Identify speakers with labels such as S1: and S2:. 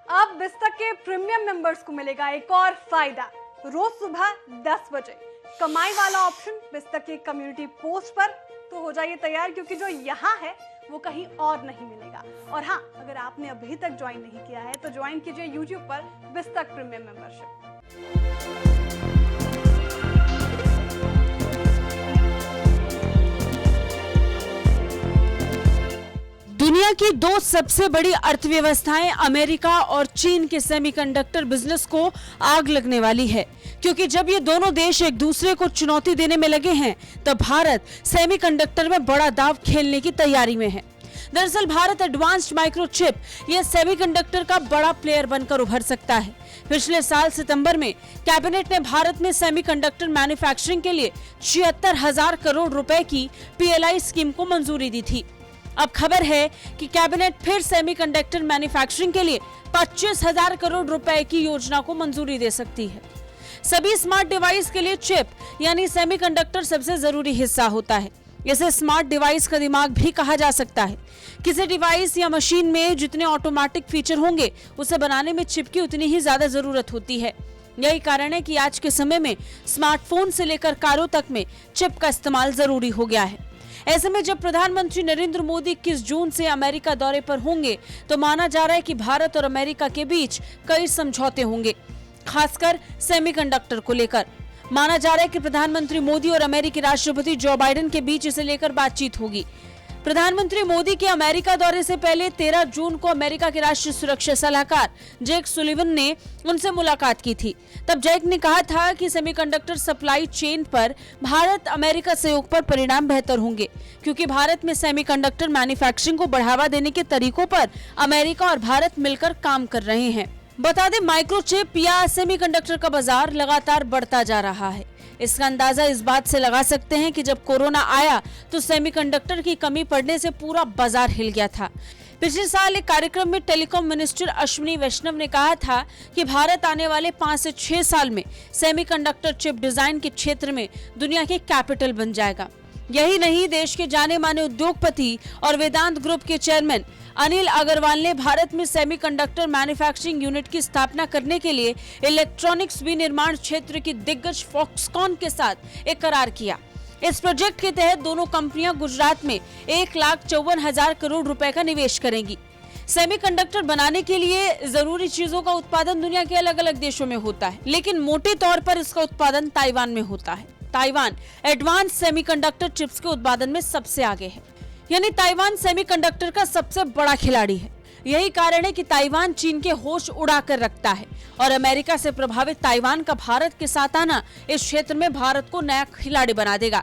S1: अब बिस्तक के premium members को मिलेगा एक और फायदा। रोज सुबह 10 बजे कमाई वाला ऑप्शन बिस्तक के कम्युनिटी पोस्ट पर। तो हो जाइए तैयार, क्योंकि जो यहाँ है वो कहीं और नहीं मिलेगा। और हाँ, अगर आपने अभी तक ज्वाइन नहीं किया है तो ज्वाइन कीजिए यूट्यूब पर बिस्तक प्रीमियम मेंबरशिप।
S2: दुनिया की दो सबसे बड़ी अर्थव्यवस्थाएं अमेरिका और चीन के सेमीकंडक्टर बिजनेस को आग लगने वाली है, क्योंकि जब ये दोनों देश एक दूसरे को चुनौती देने में लगे हैं तब भारत सेमीकंडक्टर में बड़ा दांव खेलने की तैयारी में है। दरअसल भारत एडवांस्ड माइक्रोचिप ये सेमीकंडक्टर का बड़ा प्लेयर बनकर उभर सकता है। पिछले साल सितंबर में कैबिनेट ने भारत में सेमीकंडक्टर मैन्युफैक्चरिंग के लिए 76,000 करोड़ रुपए की PLI स्कीम को मंजूरी दी थी। अब खबर है कि कैबिनेट फिर सेमीकंडक्टर मैन्युफैक्चरिंग के लिए 25,000 करोड़ रुपए की योजना को मंजूरी दे सकती है। सभी स्मार्ट डिवाइस के लिए चिप यानी सेमीकंडक्टर सबसे जरूरी हिस्सा होता है। इसे स्मार्ट डिवाइस का दिमाग भी कहा जा सकता है। किसी डिवाइस या मशीन में जितने ऑटोमेटिक फीचर होंगे उसे बनाने में चिप की उतनी ही ज्यादा जरूरत होती है। यही कारण है कि आज के समय में स्मार्टफोन से लेकर कारों तक में चिप का इस्तेमाल जरूरी हो गया है। ऐसे में जब प्रधानमंत्री नरेंद्र मोदी 21 जून से अमेरिका दौरे पर होंगे तो माना जा रहा है कि भारत और अमेरिका के बीच कई समझौते होंगे, खासकर सेमीकंडक्टर को लेकर। माना जा रहा है कि प्रधानमंत्री मोदी और अमेरिकी राष्ट्रपति जो बाइडेन के बीच इसे लेकर बातचीत होगी। प्रधानमंत्री मोदी के अमेरिका दौरे से पहले 13 जून को अमेरिका के राष्ट्रीय सुरक्षा सलाहकार जैक सुलिवन ने उनसे मुलाकात की थी। तब जैक ने कहा था कि सेमीकंडक्टर सप्लाई चेन पर भारत अमेरिका सहयोग पर परिणाम बेहतर होंगे, क्योंकि भारत में सेमीकंडक्टर मैन्युफैक्चरिंग को बढ़ावा देने के तरीकों पर अमेरिका और भारत मिलकर काम कर रहे हैं। बता दें, माइक्रोचिप या सेमीकंडक्टर का बाजार लगातार बढ़ता जा रहा है। इसका अंदाजा इस बात से लगा सकते हैं कि जब कोरोना आया तो सेमीकंडक्टर की कमी पड़ने से पूरा बाजार हिल गया था। पिछले साल एक कार्यक्रम में टेलीकॉम मिनिस्टर अश्विनी वैष्णव ने कहा था कि भारत आने वाले 5 से 6 साल में सेमीकंडक्टर चिप डिजाइन के क्षेत्र में दुनिया के कैपिटल बन जाएगा। यही नहीं, देश के जाने माने उद्योगपति और वेदांत ग्रुप के चेयरमैन अनिल अग्रवाल ने भारत में सेमीकंडक्टर मैन्युफैक्चरिंग यूनिट की स्थापना करने के लिए इलेक्ट्रॉनिक्स विनिर्माण क्षेत्र की दिग्गज फॉक्सकॉन के साथ एक करार किया। इस प्रोजेक्ट के तहत दोनों कंपनियां गुजरात में 1,54,000 करोड़ रुपए का निवेश करेंगी। सेमीकंडक्टर बनाने के लिए जरूरी चीजों का उत्पादन दुनिया के अलग अलग देशों में होता है, लेकिन मोटे तौर पर इसका उत्पादन ताइवान में होता है। ताइवान एडवांस सेमीकंडक्टर चिप्स के उत्पादन में सबसे आगे है, यानी ताइवान सेमीकंडक्टर का सबसे बड़ा खिलाड़ी है। यही कारण है कि ताइवान चीन के होश उड़ा कर रखता है और अमेरिका से प्रभावित ताइवान का भारत के साथ आना इस क्षेत्र में भारत को नया खिलाड़ी बना देगा।